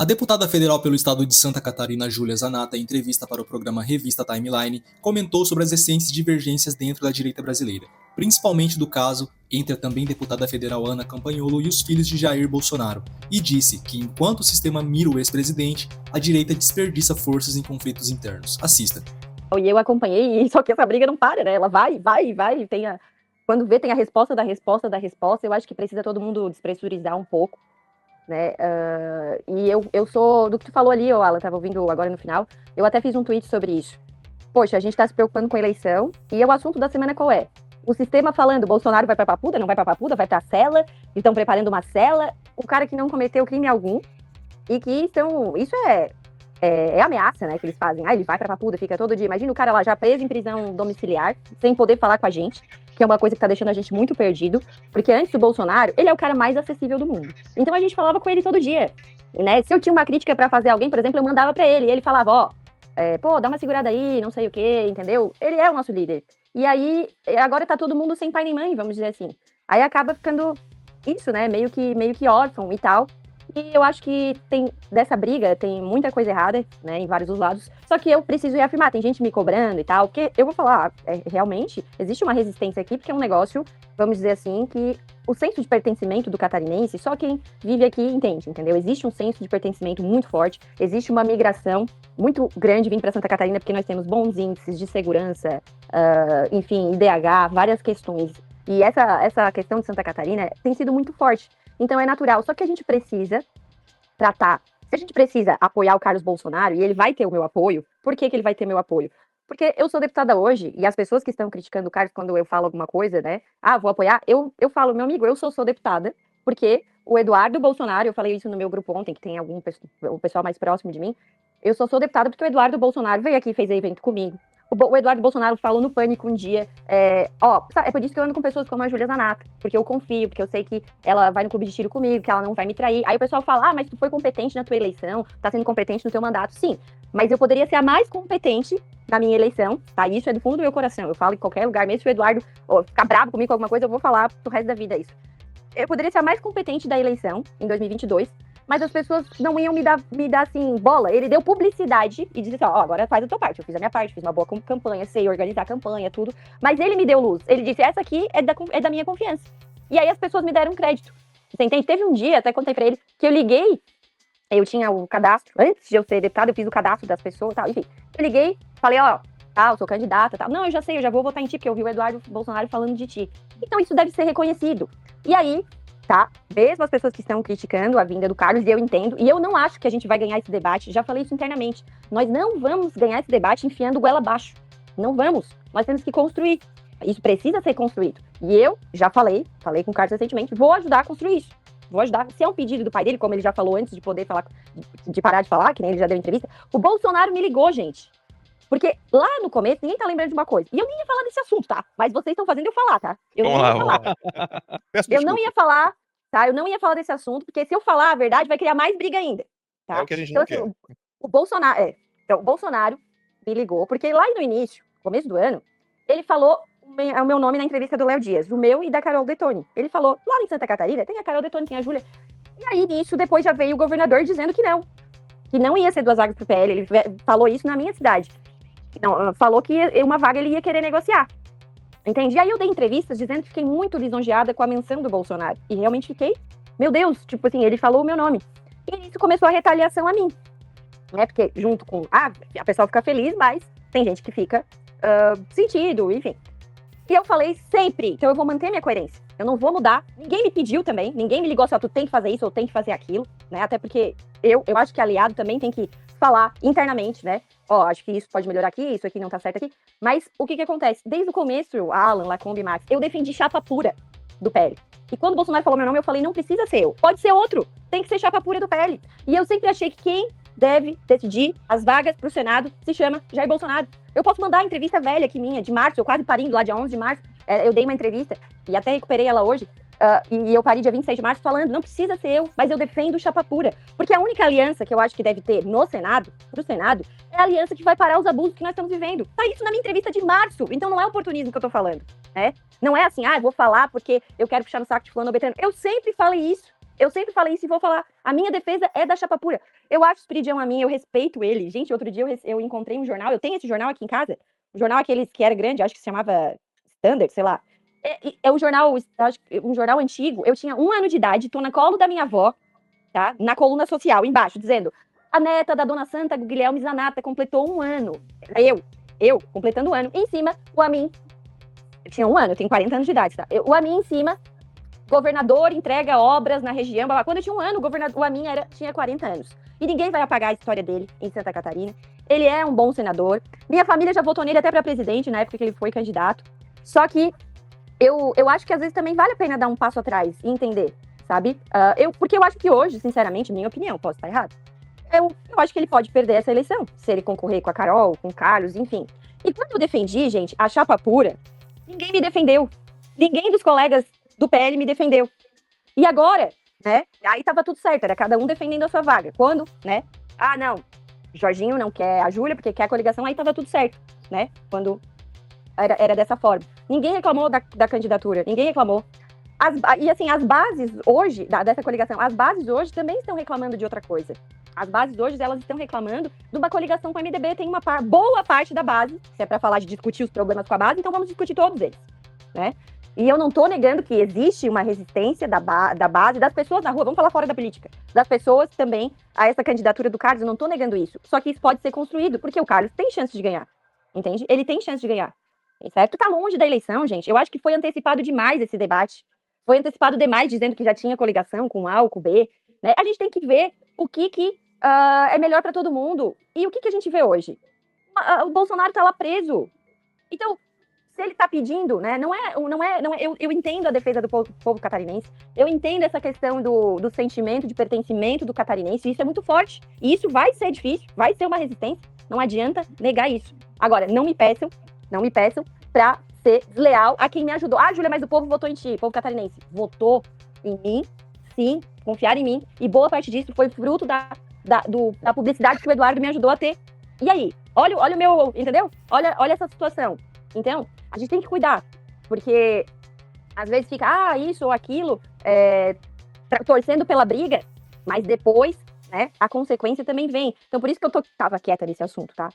A deputada federal pelo estado de Santa Catarina, Júlia Zanatta, em entrevista para o programa Revista Timeline, comentou sobre as recentes divergências dentro da direita brasileira, principalmente do caso entre a também deputada federal Ana Campanholo e os filhos de Jair Bolsonaro, e disse que enquanto o sistema mira o ex-presidente, a direita desperdiça forças em conflitos internos. Assista. E eu acompanhei, só que essa briga não para, né? Ela vai, quando vê, tem a resposta da resposta da resposta. Eu acho que precisa todo mundo despressurizar um pouco, né? E eu sou, do que tu falou ali, Alan, tava ouvindo agora no final, eu até fiz um tweet sobre isso. Poxa, a gente tá se preocupando com a eleição, e o assunto da semana qual é? O sistema falando, Bolsonaro vai pra Papuda, não vai pra Papuda, vai pra cela, estão preparando uma cela, o cara que não cometeu crime algum, e que isso é ameaça, né, que eles fazem. Ele vai pra Papuda, fica todo dia. Imagina o cara lá já preso em prisão domiciliar, sem poder falar com a gente, que é uma coisa que tá deixando a gente muito perdido, porque antes do Bolsonaro, ele é o cara mais acessível do mundo. Então a gente falava com ele todo dia, né? Se eu tinha uma crítica pra fazer a alguém, por exemplo, eu mandava pra ele, e ele falava, dá uma segurada aí, não sei o quê, entendeu? Ele é o nosso líder. E aí, agora tá todo mundo sem pai nem mãe, vamos dizer assim. Aí acaba ficando isso, né, meio que órfão e tal. E eu acho que dessa briga tem muita coisa errada, né, em vários dos lados. Só que eu preciso reafirmar, tem gente me cobrando e tal, porque eu vou falar, realmente, existe uma resistência aqui, porque é um negócio, vamos dizer assim, que o senso de pertencimento do catarinense, só quem vive aqui entende, entendeu? Existe um senso de pertencimento muito forte, existe uma migração muito grande vindo para Santa Catarina, porque nós temos bons índices de segurança, enfim, IDH, várias questões. E essa questão de Santa Catarina tem sido muito forte. Então é natural, só que a gente precisa tratar. Se a gente precisa apoiar o Carlos Bolsonaro, e ele vai ter o meu apoio, por que ele vai ter meu apoio? Porque eu sou deputada hoje, e as pessoas que estão criticando o Carlos quando eu falo alguma coisa, né? Vou apoiar, eu falo, meu amigo, eu sou deputada, porque o Eduardo Bolsonaro, eu falei isso no meu grupo ontem, que tem o pessoal mais próximo de mim, eu sou deputada porque o Eduardo Bolsonaro veio aqui e fez evento comigo. O Eduardo Bolsonaro falou no Pânico um dia, é por isso que eu ando com pessoas como a Júlia Zanatta, porque eu confio, porque eu sei que ela vai no clube de tiro comigo, que ela não vai me trair. Aí o pessoal fala, mas tu foi competente na tua eleição, tá sendo competente no teu mandato. Sim, mas eu poderia ser a mais competente na minha eleição, tá? Isso é do fundo do meu coração. Eu falo em qualquer lugar, mesmo se o Eduardo ficar bravo comigo com alguma coisa, eu vou falar pro resto da vida isso. Eu poderia ser a mais competente da eleição, em 2022, mas as pessoas não iam me dar assim, bola. Ele deu publicidade e disse assim, agora faz a tua parte. Eu fiz a minha parte, fiz uma boa campanha, sei organizar a campanha, tudo. Mas ele me deu luz. Ele disse, essa aqui é da minha confiança. E aí as pessoas me deram crédito. Você entende? Teve um dia, até contei pra ele, que eu liguei, eu tinha o cadastro, antes de eu ser deputada, eu fiz o cadastro das pessoas e tal, enfim. Eu liguei, falei, eu sou candidata, tal. Não, eu já sei, eu já vou votar em ti, porque eu vi o Eduardo Bolsonaro falando de ti. Então isso deve ser reconhecido. E aí, tá? Mesmo as pessoas que estão criticando a vinda do Carlos, e eu entendo, e eu não acho que a gente vai ganhar esse debate, já falei isso internamente, nós não vamos ganhar esse debate enfiando goela abaixo, não vamos, nós temos que construir, isso precisa ser construído, e eu já falei com o Carlos recentemente, vou ajudar a construir isso, vou ajudar, se é um pedido do pai dele, como ele já falou antes de poder falar, de parar de falar, que nem ele já deu entrevista, o Bolsonaro me ligou, gente, porque lá no começo, ninguém tá lembrando de uma coisa. E eu nem ia falar desse assunto, tá? Mas vocês estão fazendo eu falar, tá? Eu não ia falar. Eu não ia falar, tá? Eu não ia falar desse assunto, porque se eu falar a verdade, vai criar mais briga ainda, tá? É o que a gente não quer. O Bolsonaro, então, o Bolsonaro me ligou, porque lá no início, começo do ano, ele falou o meu nome na entrevista do Léo Dias, o meu e da Carol Detoni. Ele falou, lá em Santa Catarina, tem a Carol Detoni, tem a Júlia. E aí, nisso, depois já veio o governador dizendo que não ia ser 2 vagas pro PL. Ele falou isso na minha cidade. Não, falou que uma vaga ele ia querer negociar. Entende? E aí eu dei entrevistas dizendo que fiquei muito lisonjeada com a menção do Bolsonaro. E realmente fiquei, meu Deus, tipo assim, ele falou o meu nome. E isso começou a retaliação a mim. Né? Porque junto com, a pessoa fica feliz, mas tem gente que fica sentido, enfim. E eu falei sempre, então eu vou manter minha coerência. Eu não vou mudar. Ninguém me pediu também, ninguém me ligou assim, tu tem que fazer isso ou tem que fazer aquilo, né? Até porque eu acho que aliado também tem que falar internamente, né? Acho que isso pode melhorar aqui, isso aqui não tá certo aqui. Mas o que acontece? Desde o começo, Alan, Lacombe, Max, eu defendi chapa pura do PL. E quando o Bolsonaro falou meu nome, eu falei, não precisa ser eu. Pode ser outro. Tem que ser chapa pura do PL. E eu sempre achei que quem deve decidir as vagas pro Senado se chama Jair Bolsonaro. Eu posso mandar a entrevista velha aqui minha, de março, eu quase parindo lá dia 11 de março. Eu dei uma entrevista e até recuperei ela hoje. E eu parei dia 26 de março falando, não precisa ser eu, mas eu defendo chapa pura. Porque a única aliança que eu acho que deve ter no Senado, pro Senado, é a aliança que vai parar os abusos que nós estamos vivendo. Tá isso na minha entrevista de março, então não é oportunismo que eu tô falando, né? Não é assim, eu vou falar porque eu quero puxar no saco de fulano ou Betano. Eu sempre falei isso e vou falar. A minha defesa é da chapa pura. Eu acho o Esperidião Amin, eu respeito ele. Gente, outro dia eu encontrei um jornal, eu tenho esse jornal aqui em casa, um jornal aqueles que era grande, acho que se chamava Standard, sei lá. É um jornal, um jornal antigo. Eu tinha 1 ano de idade, tô na colo da minha avó, tá? Na coluna social, embaixo, dizendo: a neta da dona Santa Guilherme Zanata completou 1 ano. Eu, completando 1 ano. Em cima, o Amin. Eu tinha 1 ano, eu tenho 40 anos de idade, tá? O Amin em cima, governador entrega obras na região. Quando eu tinha 1 ano, o Amin tinha 40 anos. E ninguém vai apagar a história dele em Santa Catarina. Ele é um bom senador. Minha família já votou nele até para presidente, na época que ele foi candidato. Só que eu acho que às vezes também vale a pena dar um passo atrás e entender, sabe? Porque eu acho que hoje, sinceramente, minha opinião, posso estar errado, eu acho que ele pode perder essa eleição, se ele concorrer com a Carol, com o Carlos, enfim. E quando eu defendi, gente, a chapa pura, ninguém me defendeu. Ninguém dos colegas do PL me defendeu. E agora, né? Aí tava tudo certo, era cada um defendendo a sua vaga. Quando, né? Ah, não, Jorginho não quer a Júlia porque quer a coligação, aí tava tudo certo, né? Quando era dessa forma. Ninguém reclamou da candidatura, ninguém reclamou. E assim, as bases hoje, dessa coligação, as bases hoje também estão reclamando de outra coisa. As bases hoje, elas estão reclamando de uma coligação com a MDB. Tem uma boa parte da base, se é para falar de discutir os problemas com a base, então vamos discutir todos eles, né? E eu não estou negando que existe uma resistência da base, das pessoas na rua, vamos falar fora da política, das pessoas também a essa candidatura do Carlos, eu não estou negando isso. Só que isso pode ser construído, porque o Carlos tem chance de ganhar, entende? Ele tem chance de ganhar, certo? Tá longe da eleição, gente. Eu acho que foi antecipado demais esse debate. Foi antecipado demais, dizendo que já tinha coligação com A ou com B, né? A gente tem que ver o que é melhor para todo mundo. E o que a gente vê hoje? O Bolsonaro tá lá preso. Então, se ele tá pedindo, né? Eu entendo a defesa do povo catarinense. Eu entendo essa questão do sentimento de pertencimento do catarinense. Isso é muito forte. E isso vai ser difícil, vai ser uma resistência. Não adianta negar isso. Agora, não me peçam para ser desleal a quem me ajudou. Ah, Júlia, mas o povo votou em ti, o povo catarinense. Votou em mim, sim, confiar em mim. E boa parte disso foi fruto da publicidade que o Eduardo me ajudou a ter. E aí? Olha o meu, entendeu? Olha essa situação. Então, a gente tem que cuidar. Porque às vezes fica, isso ou aquilo, torcendo pela briga, mas depois, né, a consequência também vem. Então, por isso que eu tava quieta nesse assunto, tá?